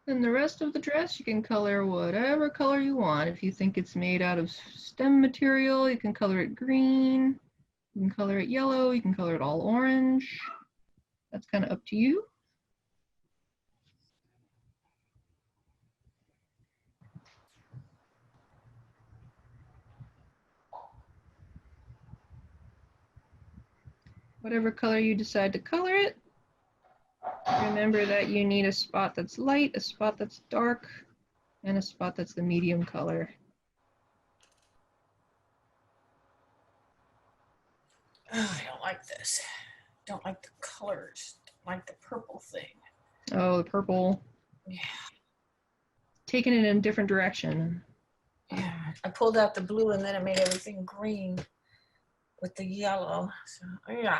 And the rest of the dress, you can color whatever color you want. If you think it's made out of stem material, you can color it green. You can color it yellow. You can color it all orange. That's kind of up to you. Whatever color you decide to color it, remember that you need a spot that's light, a spot that's dark, and a spot that's the medium color. Oh, I don't like this. Don't like the colors. Don't like the purple thing. Oh, the purple. Yeah. Taking it in a different direction. Yeah. I pulled out the blue and then it made everything green with the yellow. So, yeah.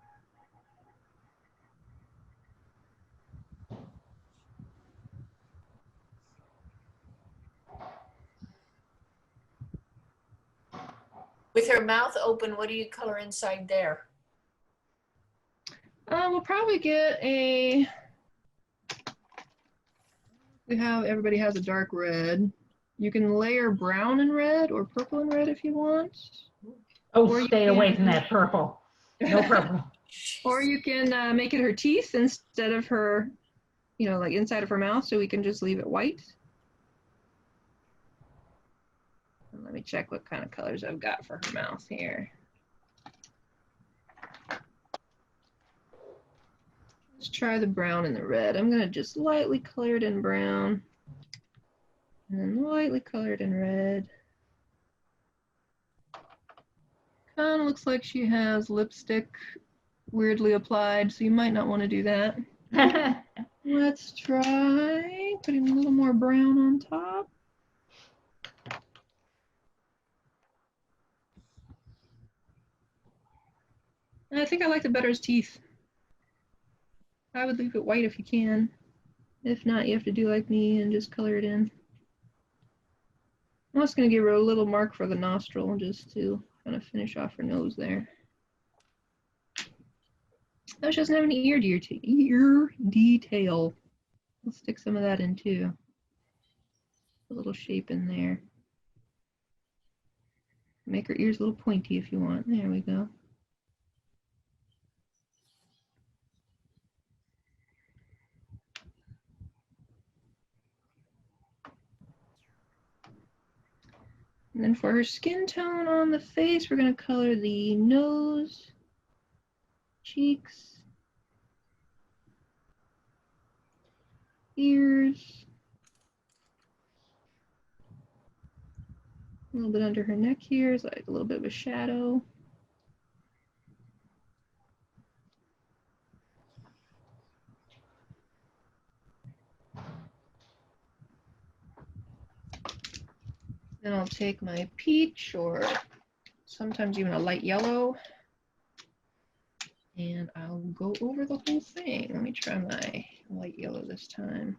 With her mouth open, what do you color inside there? We'll probably get a. Everybody has a dark red. You can layer brown and red or purple and red if you want. Oh, Or you stay away can- from that purple. No purple. Or you can make it her teeth instead of her, like inside of her mouth, so we can just leave it white. And let me check what kind of colors I've got for her mouth here. Let's try the brown and the red. I'm gonna just lightly color it in brown and then lightly color it in red. Kind of looks like she has lipstick weirdly applied, so you might not want to do that. Let's try putting a little more brown on top. And I think I like it better as teeth. I would leave it white if you can. If not, you have to do like me and just color it in. I'm just going to give her a little mark for the nostril just to kind of finish off her nose there. Oh, she doesn't have any ear detail. Let's stick some of that in too. A little shape in there. Make her ears a little pointy if you want. There we go. And then for her skin tone on the face, we're going to color the nose, cheeks, ears, a little bit under her neck here is like a little bit of a shadow. Then I'll take my peach or sometimes even a light yellow and I'll go over the whole thing. Let me try my light yellow this time.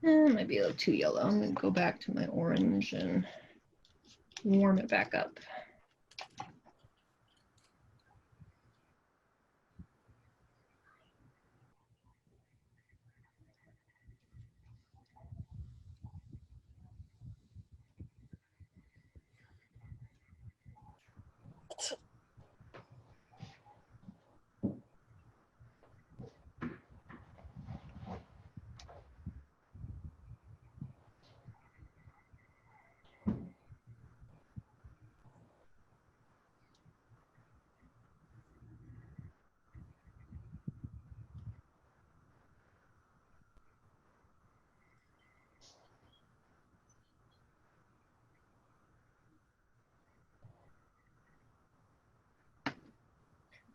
Might be a little too yellow. I'm going to go back to my orange and warm it back up.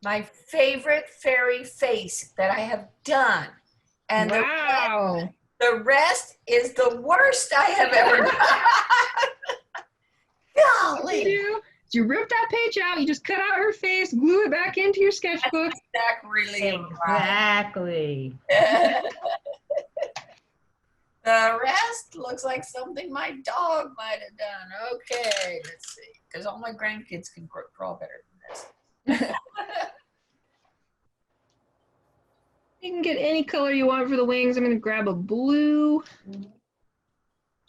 My favorite fairy face that I have done. And wow. the rest is the worst I have ever done. Golly. You rip that page out, you just cut out her face, glue it back into your sketchbook. Exactly. The rest looks like something my dog might have done. Okay, let's see. Because all my grandkids can draw better than this. You can get any color you want for the wings. I'm going to grab a blue,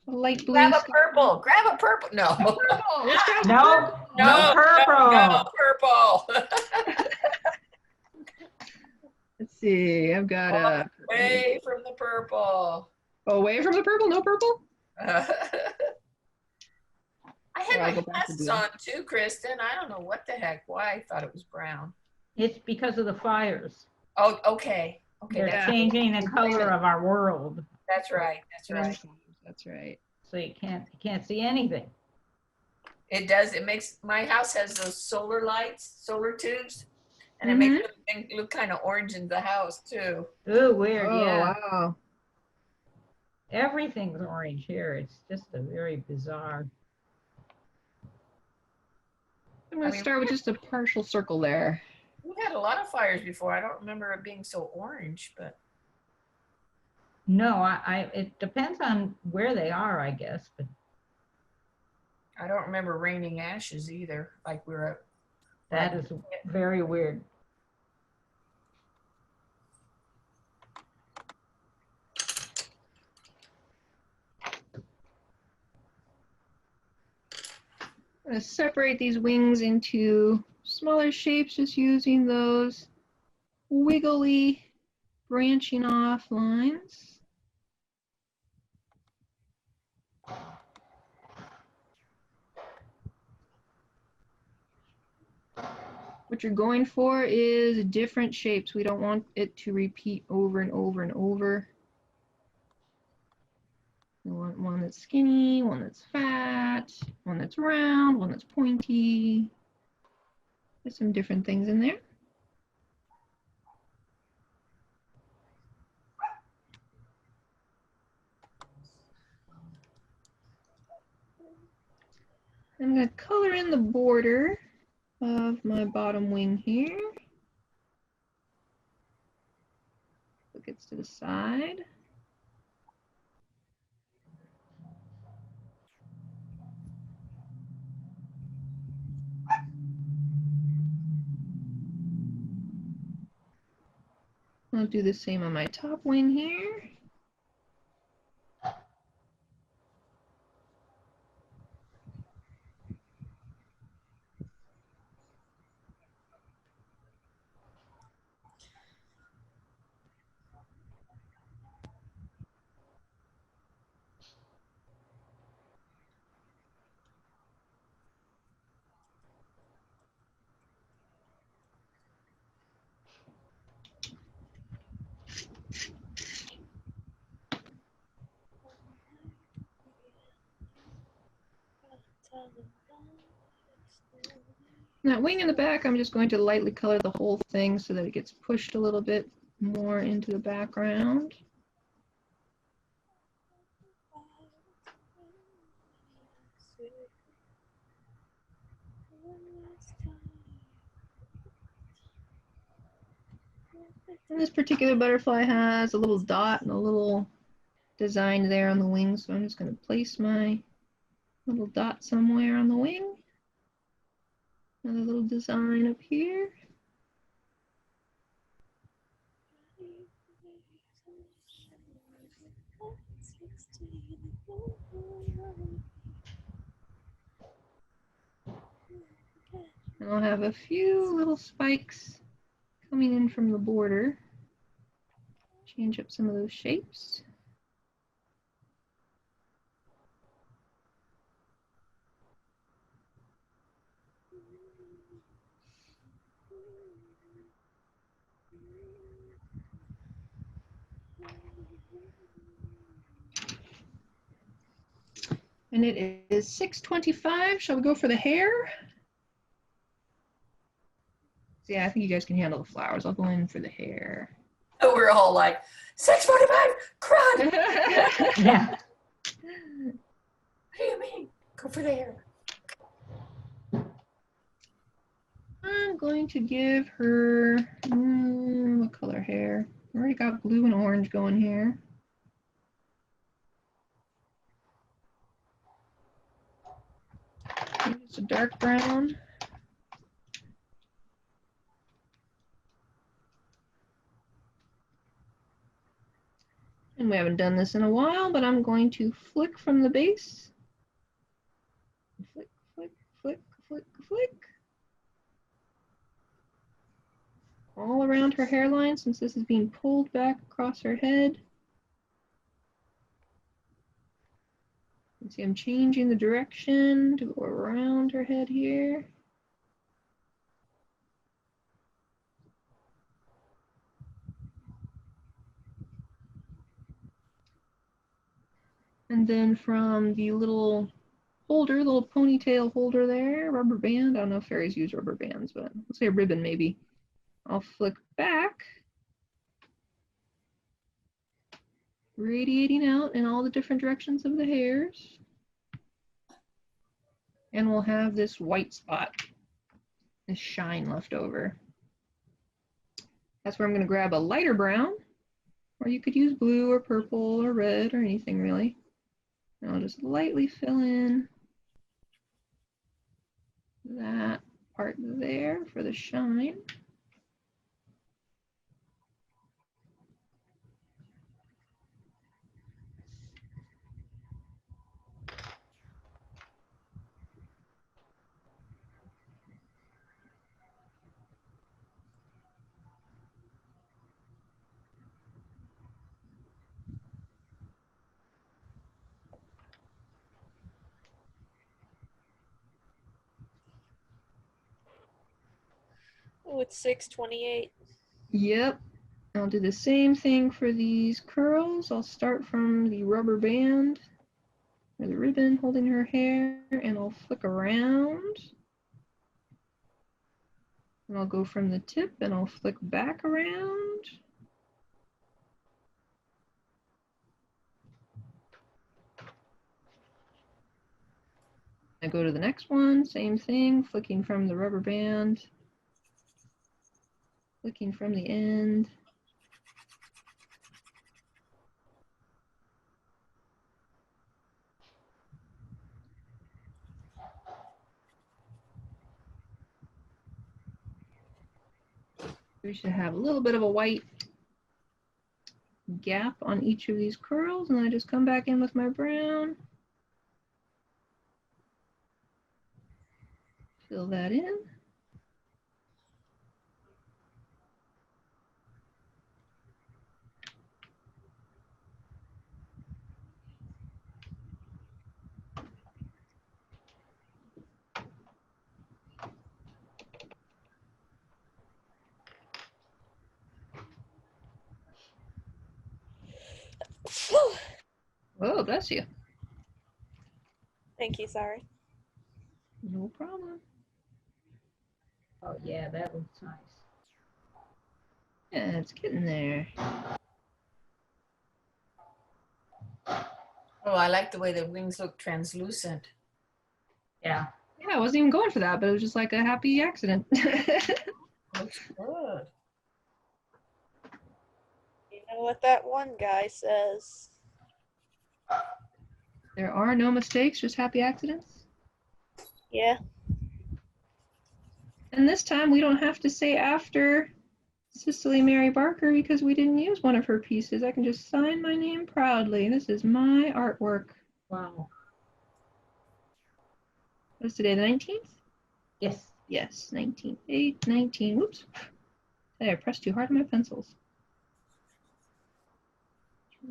a light blue. Grab a purple. Grab a purple. No. Purple. Let's grab No, no No purple. purple. Let's see. I've got a. Away from the purple. Away from the purple? No purple? I had I'll my go back to glasses blue. on too, Kristen. I don't know what the heck, why I thought it was brown. It's because of the fires. Oh, okay. Okay, They're Yeah. changing the color of our world, that's right. That's right. That's right. so you can't see anything. It does. It makes, my house has those solar lights, solar tubes, and it Mhm. makes it look kind of orange in the house too. Ooh, weird. Oh, Yeah, wow. everything's orange here. It's just a very bizarre. I'm going to start with just a partial circle there. We've had a lot of fires before. I don't remember it being so orange, but No, it depends on where they are, I guess. But I don't remember raining ashes either. Like we were. that is very weird. I'm going to separate these wings into smaller shapes just using those wiggly branching off lines. What you're going for is different shapes. We don't want it to repeat over and over and over. We want one that's skinny, one that's fat, one that's round, one that's pointy. There's some different things in there. I'm going to color in the border of my bottom wing here. It gets to the side. I'll do the same on my top wing here. That wing in the back, I'm just going to lightly color the whole thing so that it gets pushed a little bit more into the background. And this particular butterfly has a little dot and a little design there on the wing, so I'm just going to place my little dot somewhere on the wing. Another little design up here. And I'll have a few little spikes coming in from the border. Change up some of those shapes. And it is 6:25. Shall we go for the hair? Yeah, I think you guys can handle the flowers. I'll go in for the hair. We're all like 6:45. Crud. Yeah. What do you mean? Go for the hair. I'm going to give her what color hair? I already got blue and orange going here. It's a dark brown. And we haven't done this in a while, but I'm going to flick from the base. Flick, flick, flick, flick, flick. All around her hairline, since this is being pulled back across her head. You can see I'm changing the direction to go around her head here. And then from the little holder, little ponytail holder there, rubber band. I don't know if fairies use rubber bands, but let's say a ribbon maybe. I'll flick back, radiating out in all the different directions of the hairs. And we'll have this white spot, this shine left over. That's where I'm going to grab a lighter brown, or you could use blue or purple or red or anything really. And I'll just lightly fill in that part there for the shine. Oh, it's 6:28. Yep. I'll do the same thing for these curls. I'll start from the rubber band or the ribbon holding her hair, and I'll flick around. And I'll go from the tip and I'll flick back around. I go to the next one, same thing, flicking from the rubber band, flicking from the end. We should have a little bit of a white gap on each of these curls, and then I just come back in with my brown. Fill that in. Oh, bless you. Thank you, sorry. No problem. Oh yeah, that looks nice. Yeah, it's getting there. Oh, I like the way the wings look translucent. Yeah. Yeah, I wasn't even going for that, but it was just like a happy accident. Looks good. You know what that one guy says? There are no mistakes, just happy accidents. Yeah. And this time we don't have to say after Cicely Mary Barker because we didn't use one of her pieces. I can just sign my name proudly. This is my artwork. Wow. What's today, the 19th? Yes. Yes, 19th. 8, 19. Whoops. Hey, I pressed too hard on my pencils.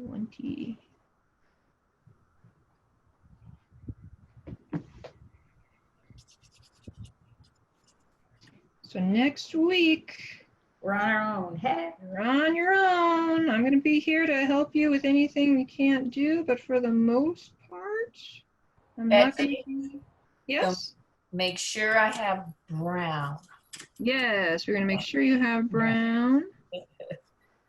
20. So next week, We're on our own. Hey. you're on your own. I'm going to be here to help you with anything you can't do, but for the most part, I'm not going Betsy, to. Yes? make sure I have brown. Yes, we're going to make sure you have brown.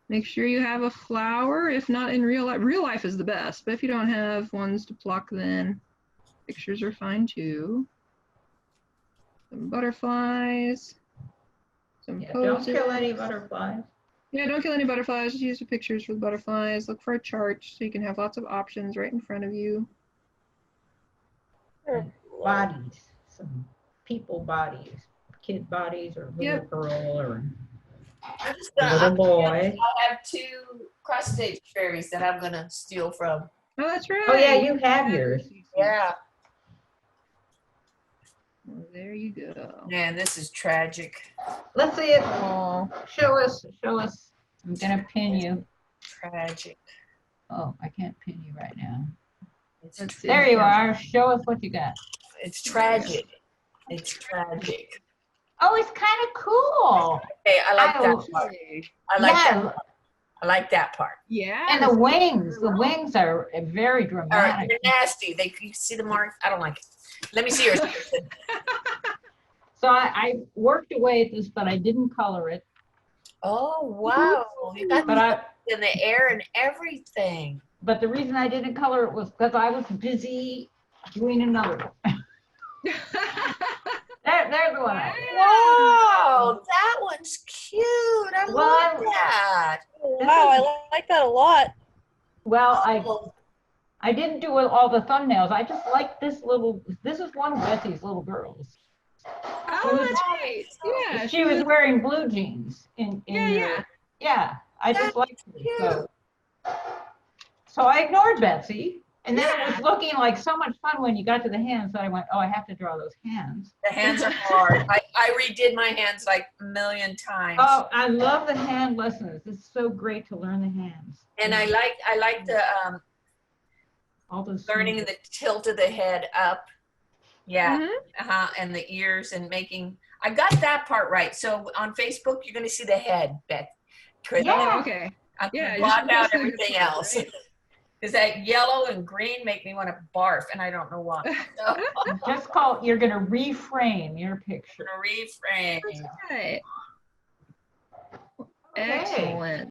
Make sure you have a flower. If not in real life is the best, but if you don't have ones to pluck, then pictures are fine too. Some butterflies. Some Yeah, don't poses. kill any butterflies. Yeah, don't kill any butterflies. Just use the pictures for the butterflies. Look for a chart so you can have lots of options right in front of you. Or Bodies. Some people bodies. Kid bodies or little Yep. girl or I just a little boy. I have two cross stage fairies that I'm gonna steal from. Oh, that's right. Oh, yeah, you have yours. Yeah. Well, there you go. Man, this is tragic. Let's see it. Oh, Show us. Show us. I'm gonna pin you. Tragic. Oh, I can't pin you right now. It's, let's see. There you are. Show us what you got. it's tragic. It's tragic. Oh, it's kind of cool. Hey, I like that Oh, part. I like yeah, that. I like that part. Yeah. and the wings. The wings are very All right, dramatic. they're nasty. You see the marks? I don't like it. Let me see yours. So I worked away at this, but I didn't color it. Oh wow! You got But in the air and everything. But the reason I didn't color it was because I was busy doing another one. There's the one. Wow, that one's cute. I love that. Wow, I like that a lot. Well, Oh, I didn't do all the thumbnails. I just like this little. This is one of Betsy's little girls. Oh, that's right. Yeah. She was wearing blue jeans in Yeah, your, yeah. yeah. I just That's liked cute. it. So I ignored Betsy, and then it Yeah. was looking like so much fun when you got to the hands that I went, oh, I have to draw those hands. the hands are hard. I redid my hands like a million times. Oh, I love the hand lessons. It's so great to learn the hands. And I like the All those learning symbols. the tilt of the head up. Yeah. Mhm. And the ears and making. I got that part right. So on Facebook, you're going to see the head, Beth. Yeah. Oh, okay. I'm Yeah, going to just block out press the everything good else. part, right? Because that yellow and green make me want to barf, and I don't know why. So Just you're going to reframe your picture. I'm going to reframe. Right. Okay. Excellent.